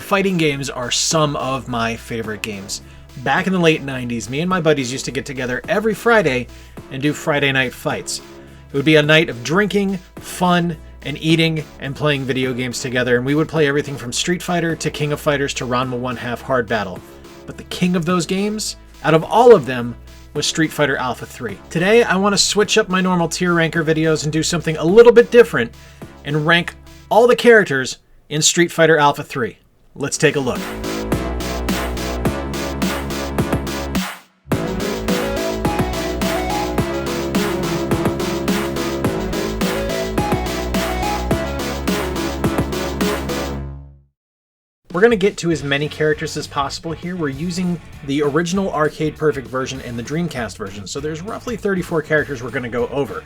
Fighting games are some of my favorite games. Back in the late 90s, me and my buddies used to get together every Friday and do Friday night fights. It would be a night of drinking, fun, and eating and playing video games together, and we would play everything from Street Fighter to King of Fighters to Ranma 1/2 Hard Battle. But the king of those games, out of all of them, was Street Fighter Alpha 3. Today, I want to switch up my normal tier ranker videos and do something a little bit different and rank all the characters in Street Fighter Alpha 3. Let's take a look. We're going to get to as many characters as possible here. We're using the original Arcade Perfect version and the Dreamcast version, so there's roughly 34 characters we're going to go over.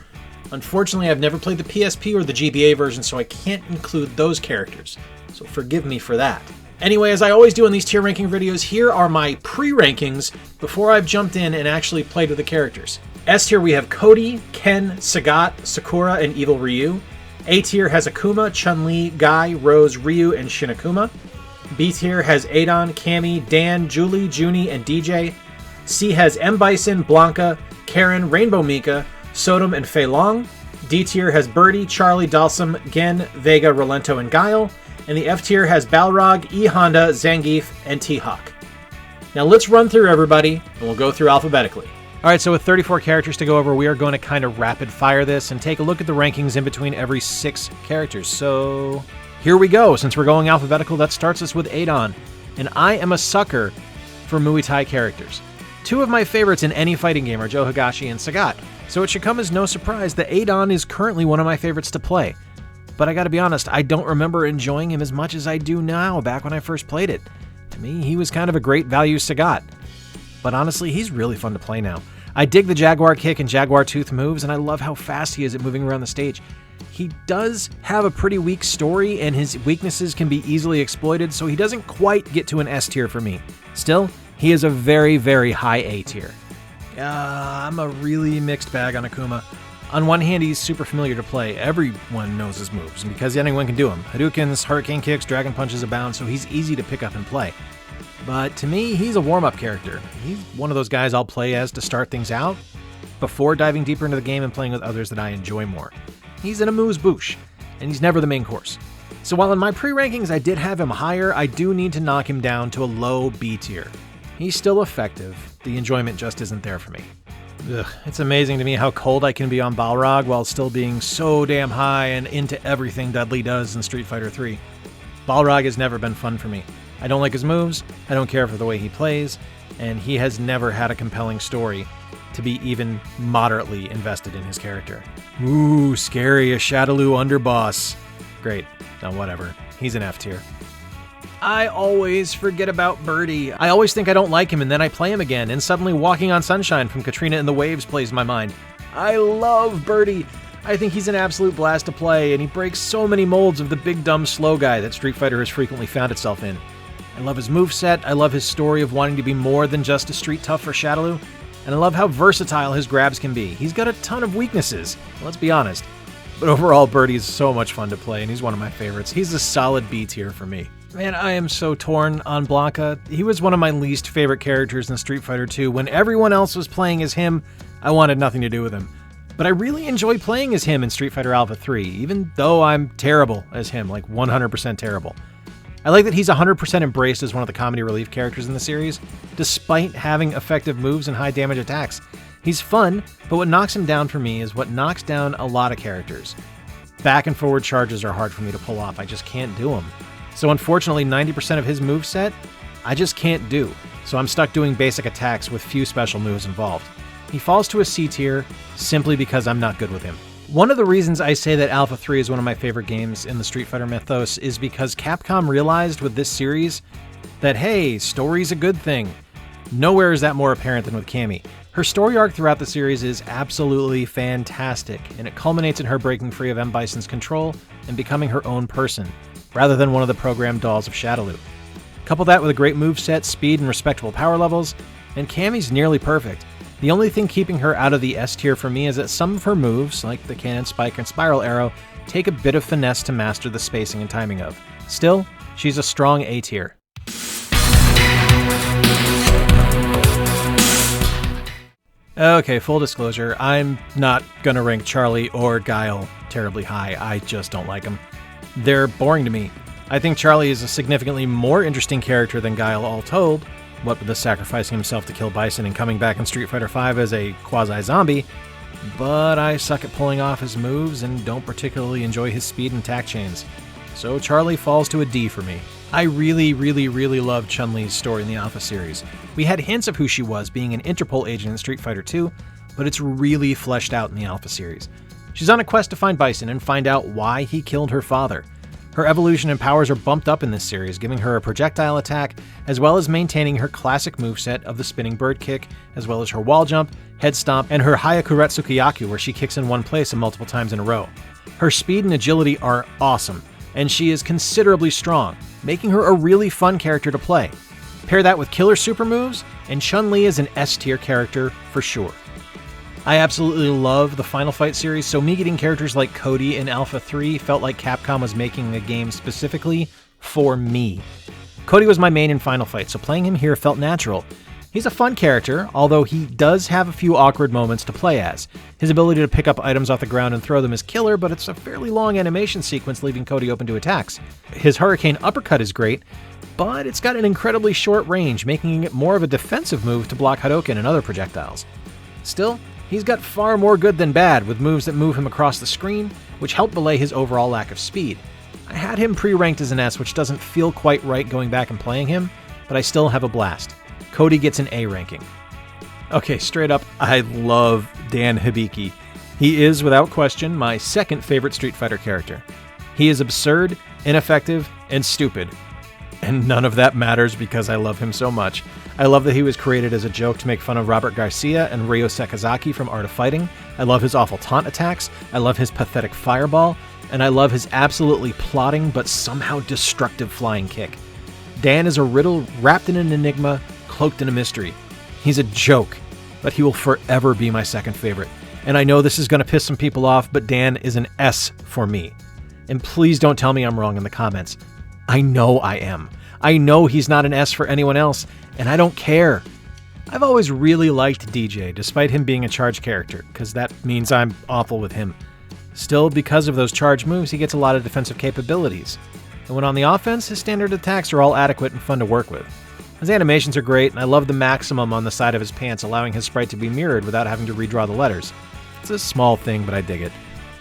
Unfortunately, I've never played the PSP or the GBA version, so I can't include those characters, so forgive me for that. Anyway, as I always do in these tier ranking videos, here are my pre-rankings before I've jumped in and actually played with the characters. S tier we have Cody, Ken, Sagat, Sakura, and Evil Ryu. A tier has Akuma, Chun-Li, Guy, Rose, Ryu, and Shin Akuma. B tier has Adon, Cammy, Dan, Julie, Junie, and DJ. C has M. Bison, Blanca, Karen, Rainbow Mika, Sodom, and Fei Long. D tier has Birdie, Charlie, Dalsum, Gen, Vega, Rolento, and Guile. And the F tier has Balrog, E. Honda, Zangief, and T-Hawk. Now let's run through everybody, and we'll go through alphabetically. Alright, so with 34 characters to go over, we are going to kind of rapid fire this and take a look at the rankings in between every 6 characters. So here we go. Since we're going alphabetical, that starts us with Adon. And I am a sucker for Muay Thai characters. 2 of my favorites in any fighting game are Joe Higashi and Sagat, so it should come as no surprise that Adon is currently one of my favorites to play. But I gotta be honest, I don't remember enjoying him as much as I do now back when I first played it. To me, he was kind of a great value Sagat. But honestly, he's really fun to play now. I dig the Jaguar Kick and Jaguar Tooth moves, and I love how fast he is at moving around the stage. He does have a pretty weak story, and his weaknesses can be easily exploited, so he doesn't quite get to an S tier for me. Still, he is a very, very high A tier. I'm a really mixed bag on Akuma. On one hand, he's super familiar to play. Everyone knows his moves, and because anyone can do them. Hadoukens, Hurricane Kicks, Dragon Punches abound, so he's easy to pick up and play. But to me, he's a warm-up character. He's one of those guys I'll play as to start things out, before diving deeper into the game and playing with others that I enjoy more. He's an amuse-bouche, and he's never the main course. So while in my pre-rankings I did have him higher, I do need to knock him down to a low B tier. He's still effective, the enjoyment just isn't there for me. Ugh, it's amazing to me how cold I can be on Balrog while still being so damn high and into everything Dudley does in Street Fighter 3. Balrog has never been fun for me. I don't like his moves, I don't care for the way he plays, and he has never had a compelling story to be even moderately invested in his character. Ooh, scary, a Shadaloo underboss. Great, now whatever, he's an F tier. I always forget about Birdie. I always think I don't like him and then I play him again, and suddenly Walking on Sunshine from Katrina and the Waves plays in my mind. I love Birdie. I think he's an absolute blast to play, and he breaks so many molds of the big dumb slow guy that Street Fighter has frequently found itself in. I love his moveset, I love his story of wanting to be more than just a street tough for Shadaloo, and I love how versatile his grabs can be. He's got a ton of weaknesses, let's be honest. But overall, Birdie is so much fun to play, and he's one of my favorites. He's a solid B tier for me. Man, I am so torn on Blanca. He was one of my least favorite characters in Street Fighter 2. When everyone else was playing as him, I wanted nothing to do with him. But I really enjoy playing as him in Street Fighter Alpha 3, even though I'm terrible as him, like 100% terrible. I like that he's 100% embraced as one of the comedy relief characters in the series, despite having effective moves and high damage attacks. He's fun, but what knocks him down for me is what knocks down a lot of characters. Back and forward charges are hard for me to pull off, I just can't do them. So unfortunately, 90% of his moveset, I just can't do. So I'm stuck doing basic attacks with few special moves involved. He falls to a C tier simply because I'm not good with him. One of the reasons I say that Alpha 3 is one of my favorite games in the Street Fighter mythos is because Capcom realized with this series that, hey, story's a good thing. Nowhere is that more apparent than with Cammy. Her story arc throughout the series is absolutely fantastic, and it culminates in her breaking free of M. Bison's control and becoming her own person, rather than one of the programmed dolls of Shadaloo. Couple that with a great moveset, speed, and respectable power levels, and Cammy's nearly perfect. The only thing keeping her out of the S tier for me is that some of her moves, like the Cannon Spike and Spiral Arrow, take a bit of finesse to master the spacing and timing of. Still, She's a strong A tier. Okay, full disclosure, I'm not gonna rank Charlie or Guile terribly high. I just don't like them. They're boring to me. I think Charlie is a significantly more interesting character than Guile all told, what with the sacrificing himself to kill Bison and coming back in Street Fighter V as a quasi-zombie, but I suck at pulling off his moves and don't particularly enjoy his speed and attack chains. So Charlie falls to a D for me. I really love Chun-Li's story in the Alpha series. We had hints of who she was, being an Interpol agent in Street Fighter II, but it's really fleshed out in the Alpha series. She's on a quest to find Bison and find out why he killed her father. Her evolution and powers are bumped up in this series, giving her a projectile attack, as well as maintaining her classic moveset of the spinning bird kick, as well as her wall jump, head stomp, and her Hayakuretsu Kyaku, where she kicks in one place and multiple times in a row. Her speed and agility are awesome, and she is considerably strong, making her a really fun character to play. Pair that with killer super moves, and Chun-Li is an S-tier character for sure. I absolutely love the Final Fight series, so me getting characters like Cody in Alpha 3 felt like Capcom was making a game specifically for me. Cody was my main in Final Fight, so playing him here felt natural. He's a fun character, although he does have a few awkward moments to play as. His ability to pick up items off the ground and throw them is killer, but it's a fairly long animation sequence leaving Cody open to attacks. His Hurricane Uppercut is great, but it's got an incredibly short range, making it more of a defensive move to block Hadouken and other projectiles. Still, he's got far more good than bad, with moves that move him across the screen, which help belay his overall lack of speed. I had him pre-ranked as an S, which doesn't feel quite right going back and playing him, but I still have a blast. Cody gets an A ranking. Okay, straight up, I love Dan Hibiki. He is, without question, my second favorite Street Fighter character. He is absurd, ineffective, and stupid. And none of that matters because I love him so much. I love that he was created as a joke to make fun of Robert Garcia and Ryo Sekizaki from Art of Fighting. I love his awful taunt attacks. I love his pathetic fireball. And I love his absolutely plotting but somehow destructive flying kick. Dan is a riddle wrapped in an enigma, cloaked in a mystery. He's a joke, but he will forever be my second favorite. And I know this is going to piss some people off, but Dan is an S for me. And please don't tell me I'm wrong in the comments. I know I am. I know he's not an S for anyone else, and I don't care. I've always really liked DJ, despite him being a charge character, because that means I'm awful with him. Still, because of those charge moves, he gets a lot of defensive capabilities. And when on the offense, his standard attacks are all adequate and fun to work with. His animations are great, and I love the maximum on the side of his pants, allowing his sprite to be mirrored without having to redraw the letters. It's a small thing, but I dig it.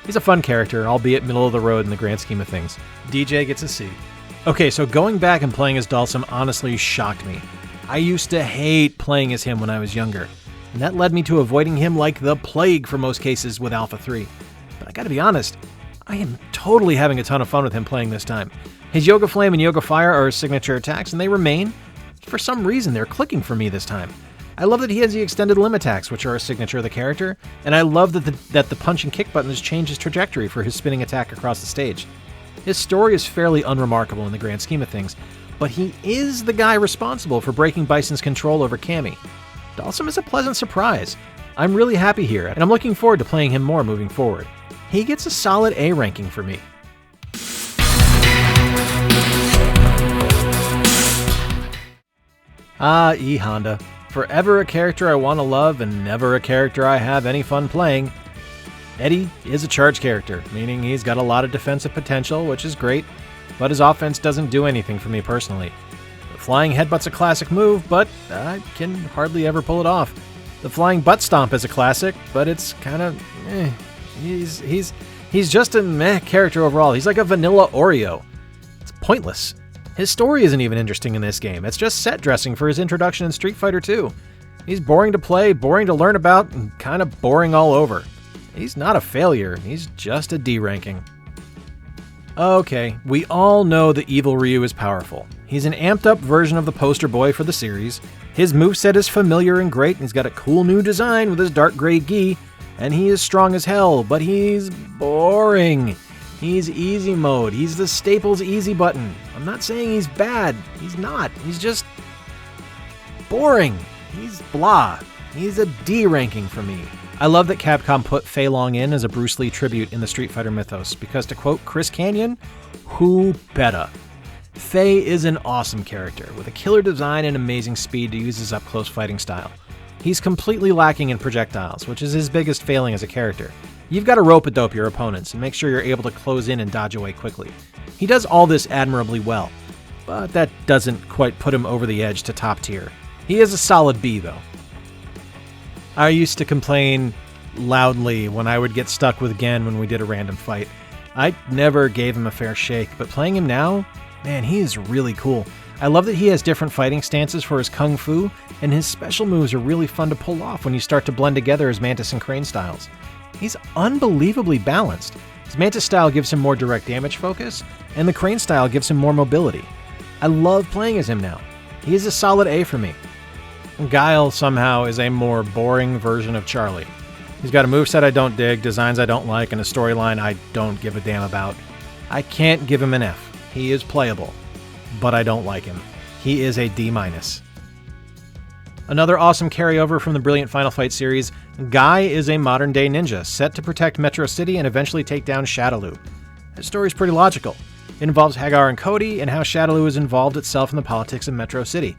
He's a fun character, albeit middle of the road in the grand scheme of things. DJ gets a C. Okay, so going back and playing as Dhalsim honestly shocked me. I used to hate playing as him when I was younger, and that led me to avoiding him like the plague for most cases with Alpha 3. But I gotta be honest, I am totally having a ton of fun with him playing this time. His Yoga Flame and Yoga Fire are his signature attacks, and they remain. For some reason, they're clicking for me this time. I love that he has the extended limb attacks, which are a signature of the character, and I love that the punch and kick buttons change his trajectory for his spinning attack across the stage. His story is fairly unremarkable in the grand scheme of things, but he is the guy responsible for breaking Bison's control over Cammy. Dhalsim is a pleasant surprise. I'm really happy here, and I'm looking forward to playing him more moving forward. He gets a solid A ranking for me. E Honda. Forever a character I want to love and never a character I have any fun playing. Eddie is a charge character, meaning he's got a lot of defensive potential, which is great, but his offense doesn't do anything for me personally. The flying headbutt's a classic move, but I can hardly ever pull it off. The flying butt stomp is a classic, but it's kind of He's just a meh character overall. He's like a vanilla Oreo. It's pointless. His story isn't even interesting in this game. It's just set dressing for his introduction in Street Fighter II. He's boring to play, boring to learn about, and kind of boring all over. He's not a failure. He's just a D ranking. Okay, we all know that Evil Ryu is powerful. He's an amped up version of the poster boy for the series. His moveset is familiar and great, and he's got a cool new design with his dark gray gi, and he is strong as hell, but he's boring. He's easy mode. He's the Staples easy button. I'm not saying he's bad. He's not. He's just boring. He's blah. He's a D ranking for me. I love that Capcom put Fei Long in as a Bruce Lee tribute in the Street Fighter mythos, because to quote Chris Canyon, who betta? Faye is an awesome character, with a killer design and amazing speed to use his up-close fighting style. He's completely lacking in projectiles, which is his biggest failing as a character. You've got to rope-a-dope your opponents and make sure you're able to close in and dodge away quickly. He does all this admirably well, but that doesn't quite put him over the edge to top tier. He is a solid B, though. I used to complain loudly when I would get stuck with Gen when we did a random fight. I never gave him a fair shake, but playing him now, man, he is really cool. I love that he has different fighting stances for his kung fu, and his special moves are really fun to pull off when you start to blend together his Mantis and Crane styles. He's unbelievably balanced. His Mantis style gives him more direct damage focus, and the Crane style gives him more mobility. I love playing as him now. He is a solid A for me. Guile somehow is a more boring version of Charlie. He's got a moveset I don't dig, designs I don't like, and a storyline I don't give a damn about. I can't give him an F. He is playable, but I don't like him. He is a D-. Another awesome carryover from the brilliant Final Fight series, Guy is a modern-day ninja, set to protect Metro City and eventually take down Shadaloo. His story is pretty logical. It involves Hagar and Cody, and how Shadaloo is involved itself in the politics of Metro City.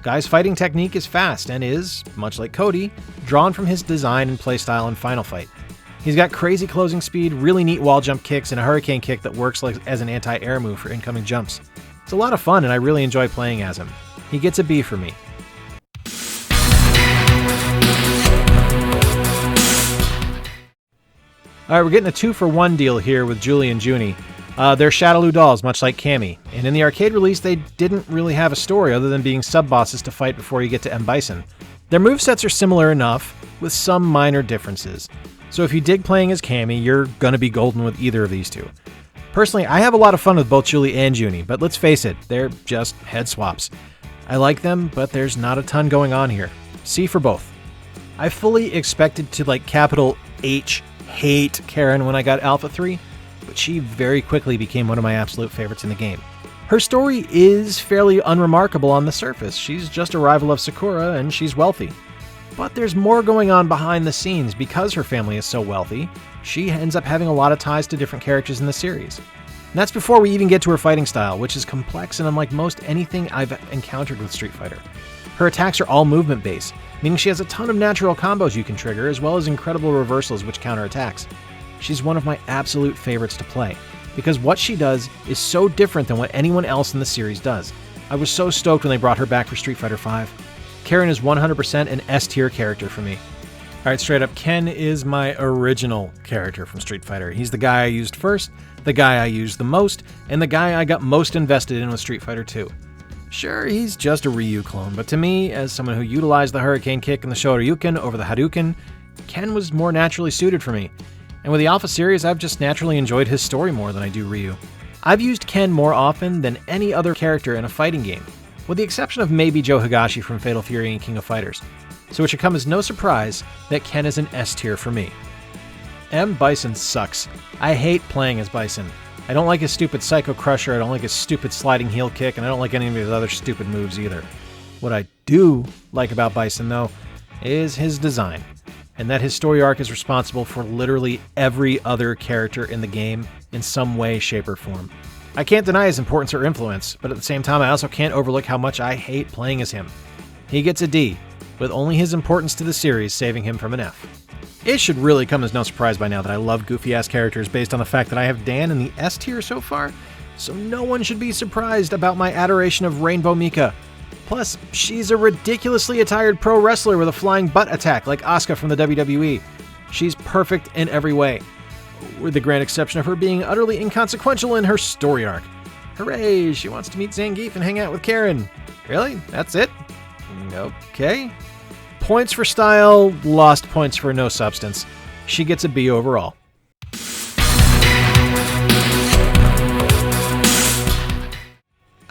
Guy's fighting technique is fast and is, much like Cody, drawn from his design and playstyle in Final Fight. He's got crazy closing speed, really neat wall jump kicks, and a hurricane kick that works as an anti-air move for incoming jumps. It's a lot of fun, and I really enjoy playing as him. He gets a B for me. Alright, we're getting a 2-for-1 deal here with Julie and Junie. They're Shadaloo dolls, much like Cammy, and in the arcade release they didn't really have a story other than being sub-bosses to fight before you get to M. Bison. Their movesets are similar enough, with some minor differences. So if you dig playing as Cammy, you're gonna be golden with either of these two. Personally, I have a lot of fun with both Julie and Junie, but let's face it, they're just head swaps. I like them, but there's not a ton going on here. C for both. I fully expected to, capital H, hate Karen when I got Alpha 3, but she very quickly became one of my absolute favorites in the game. Her story is fairly unremarkable on the surface. She's just a rival of Sakura, and she's wealthy. But there's more going on behind the scenes. Because her family is so wealthy, she ends up having a lot of ties to different characters in the series. And that's before we even get to her fighting style, which is complex and unlike most anything I've encountered with Street Fighter. Her attacks are all movement-based, meaning she has a ton of natural combos you can trigger, as well as incredible reversals which counter attacks. She's one of my absolute favorites to play, because what she does is so different than what anyone else in the series does. I was so stoked when they brought her back for Street Fighter V. Karen is 100% an S-tier character for me. Alright, straight up, Ken is my original character from Street Fighter. He's the guy I used first, the guy I used the most, and the guy I got most invested in with Street Fighter II. Sure, he's just a Ryu clone, but to me, as someone who utilized the Hurricane Kick and the Shoryuken over the Hadouken, Ken was more naturally suited for me. And with the Alpha series, I've just naturally enjoyed his story more than I do Ryu. I've used Ken more often than any other character in a fighting game, with the exception of maybe Joe Higashi from Fatal Fury and King of Fighters, so it should come as no surprise that Ken is an S tier for me. M. Bison sucks. I hate playing as Bison. I don't like his stupid Psycho Crusher, I don't like his stupid sliding heel kick, and I don't like any of his other stupid moves either. What I do like about Bison, though, is his design, and that his story arc is responsible for literally every other character in the game in some way, shape, or form. I can't deny his importance or influence, but at the same time I also can't overlook how much I hate playing as him. He gets a D, with only his importance to the series saving him from an F. It should really come as no surprise by now that I love goofy-ass characters based on the fact that I have Dan in the S tier so far, so no one should be surprised about my adoration of Rainbow Mika. Plus, she's a ridiculously attired pro wrestler with a flying butt attack like Asuka from the WWE. She's perfect in every way, with the grand exception of her being utterly inconsequential in her story arc. Hooray, she wants to meet Zangief and hang out with Karen. Really? That's it? Okay. Points for style, lost points for no substance. She gets a B overall.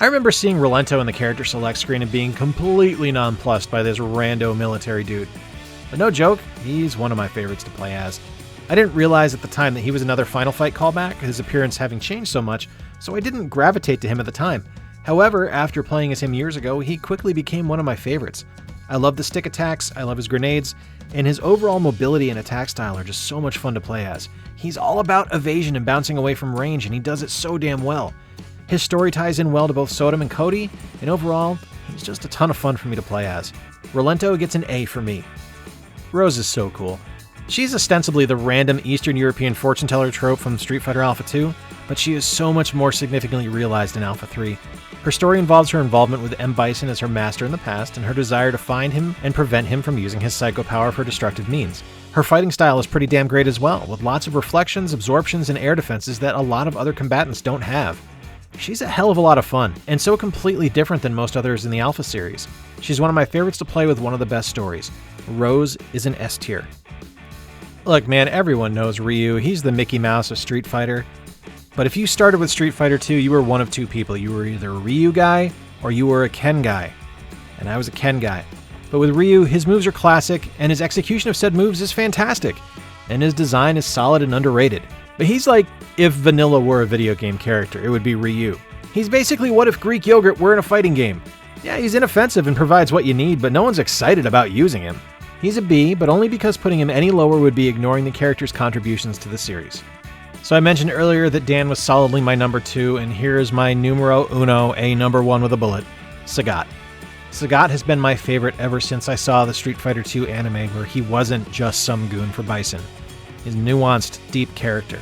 I remember seeing Rolento in the character select screen and being completely nonplussed by this rando military dude. But no joke, he's one of my favorites to play as. I didn't realize at the time that he was another Final Fight callback, his appearance having changed so much, so I didn't gravitate to him at the time. However, after playing as him years ago, he quickly became one of my favorites. I love the stick attacks, I love his grenades, and his overall mobility and attack style are just so much fun to play as. He's all about evasion and bouncing away from range, and he does it so damn well. His story ties in well to both Sodom and Cody, and overall, he's just a ton of fun for me to play as. Rolento gets an A for me. Rose is so cool. She's ostensibly the random Eastern European fortune teller trope from Street Fighter Alpha 2, but she is so much more significantly realized in Alpha 3. Her story involves her involvement with M. Bison as her master in the past, and her desire to find him and prevent him from using his psycho power for destructive means. Her fighting style is pretty damn great as well, with lots of reflections, absorptions, and air defenses that a lot of other combatants don't have. She's a hell of a lot of fun, and so completely different than most others in the Alpha series. She's one of my favorites to play with one of the best stories. Rose is an S tier. Look man, everyone knows Ryu, he's the Mickey Mouse of Street Fighter. But if you started with Street Fighter 2, you were one of two people. You were either a Ryu guy, or you were a Ken guy. And I was a Ken guy. But with Ryu, his moves are classic, and his execution of said moves is fantastic. And his design is solid and underrated. But he's like, if vanilla were a video game character, it would be Ryu. He's basically what if Greek yogurt were in a fighting game. Yeah, he's inoffensive and provides what you need, but no one's excited about using him. He's a B, but only because putting him any lower would be ignoring the character's contributions to the series. So I mentioned earlier that Dan was solidly my number 2, and here is my numero uno, a number 1 with a bullet, Sagat. Sagat has been my favorite ever since I saw the Street Fighter 2 anime where he wasn't just some goon for Bison. His nuanced, deep character.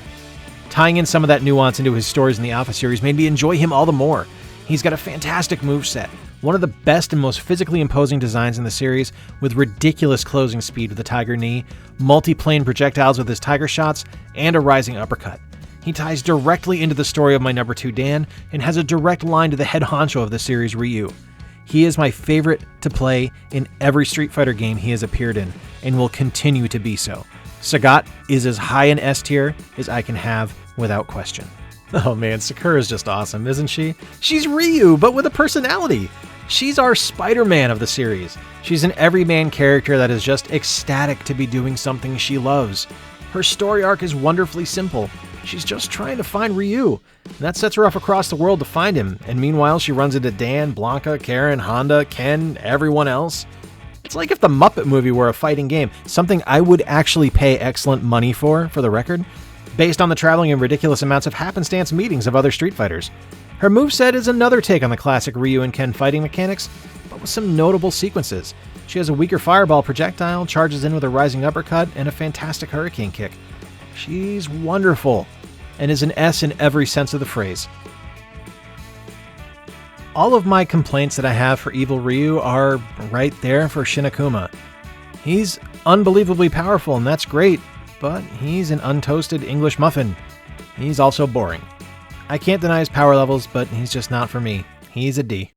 Tying in some of that nuance into his stories in the Alpha series made me enjoy him all the more. He's got a fantastic moveset, one of the best and most physically imposing designs in the series, with ridiculous closing speed with the Tiger Knee, multi-plane projectiles with his Tiger Shots, and a rising uppercut. He ties directly into the story of my number 2 Dan, and has a direct line to the head honcho of the series, Ryu. He is my favorite to play in every Street Fighter game he has appeared in, and will continue to be so. Sagat is as high an S tier as I can have without question. Oh man, Sakura's just awesome, isn't she? She's Ryu, but with a personality. She's our Spider-Man of the series. She's an everyman character that is just ecstatic to be doing something she loves. Her story arc is wonderfully simple. She's just trying to find Ryu, and that sets her off across the world to find him, and meanwhile she runs into Dan, Blanca, Karen, Honda, Ken, everyone else. It's like if the Muppet movie were a fighting game, something I would actually pay excellent money for the record, based on the traveling and ridiculous amounts of happenstance meetings of other Street Fighters. Her moveset is another take on the classic Ryu and Ken fighting mechanics, but with some notable sequences. She has a weaker fireball projectile, charges in with a rising uppercut, and a fantastic hurricane kick. She's wonderful, and is an S in every sense of the phrase. All of my complaints that I have for Evil Ryu are right there for Shin Akuma. He's unbelievably powerful, and that's great, but he's an untoasted English muffin. He's also boring. I can't deny his power levels, but he's just not for me. He's a D.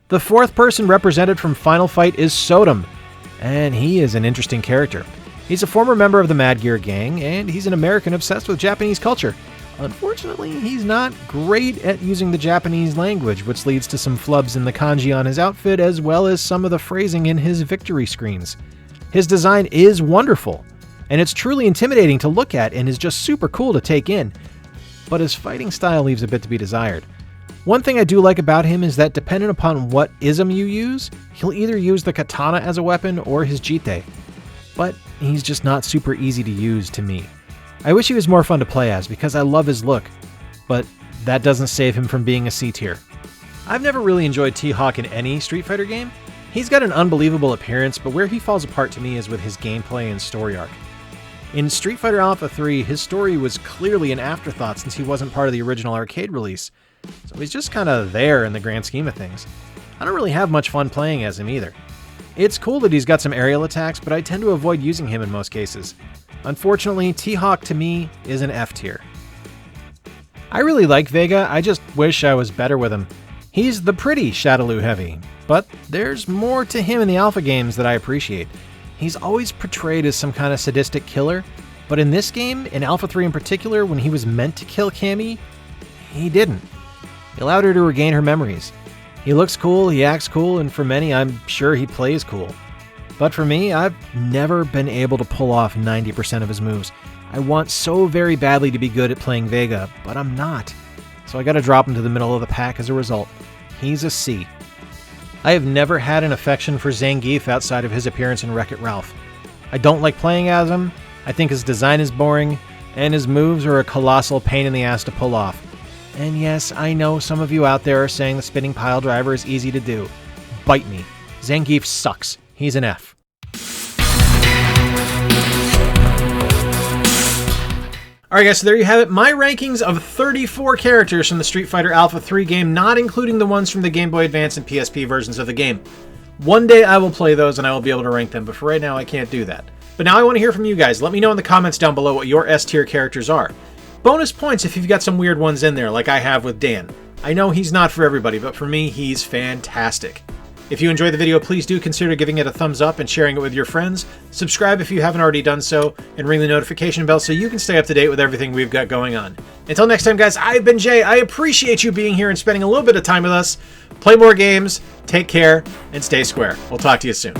The fourth person represented from Final Fight is Sodom, and he is an interesting character. He's a former member of the Mad Gear gang, and he's an American obsessed with Japanese culture. Unfortunately, he's not great at using the Japanese language, which leads to some flubs in the kanji on his outfit, as well as some of the phrasing in his victory screens. His design is wonderful, and it's truly intimidating to look at and is just super cool to take in, but his fighting style leaves a bit to be desired. One thing I do like about him is that depending upon what ism you use, he'll either use the katana as a weapon or his jite, but he's just not super easy to use to me. I wish he was more fun to play as because I love his look, but that doesn't save him from being a C tier. I've never really enjoyed T-Hawk in any Street Fighter game. He's got an unbelievable appearance, but where he falls apart to me is with his gameplay and story arc. In Street Fighter Alpha 3, his story was clearly an afterthought since he wasn't part of the original arcade release, so he's just kind of there in the grand scheme of things. I don't really have much fun playing as him either. It's cool that he's got some aerial attacks, but I tend to avoid using him in most cases. Unfortunately, T-Hawk to me is an F tier. I really like Vega, I just wish I was better with him. He's the pretty Shadaloo heavy, but there's more to him in the Alpha games that I appreciate. He's always portrayed as some kind of sadistic killer, but in this game, in Alpha 3 in particular, when he was meant to kill Cammy, he didn't. He allowed her to regain her memories. He looks cool, he acts cool, and for many, I'm sure he plays cool. But for me, I've never been able to pull off 90% of his moves. I want so very badly to be good at playing Vega, but I'm not. So I gotta drop him to the middle of the pack as a result. He's a C. I have never had an affection for Zangief outside of his appearance in Wreck-It Ralph. I don't like playing as him, I think his design is boring, and his moves are a colossal pain in the ass to pull off. And yes, I know some of you out there are saying the spinning pile driver is easy to do. Bite me. Zangief sucks. He's an F. Alright guys, so there you have it. My rankings of 34 characters from the Street Fighter Alpha 3 game, not including the ones from the Game Boy Advance and PSP versions of the game. One day I will play those and I will be able to rank them, but for right now I can't do that. But now I want to hear from you guys. Let me know in the comments down below what your S-tier characters are. Bonus points if you've got some weird ones in there, like I have with Dan. I know he's not for everybody, but for me, he's fantastic. If you enjoyed the video, please do consider giving it a thumbs up and sharing it with your friends. Subscribe if you haven't already done so, and ring the notification bell so you can stay up to date with everything we've got going on. Until next time, guys, I've been Jay. I appreciate you being here and spending a little bit of time with us. Play more games, take care, and stay square. We'll talk to you soon.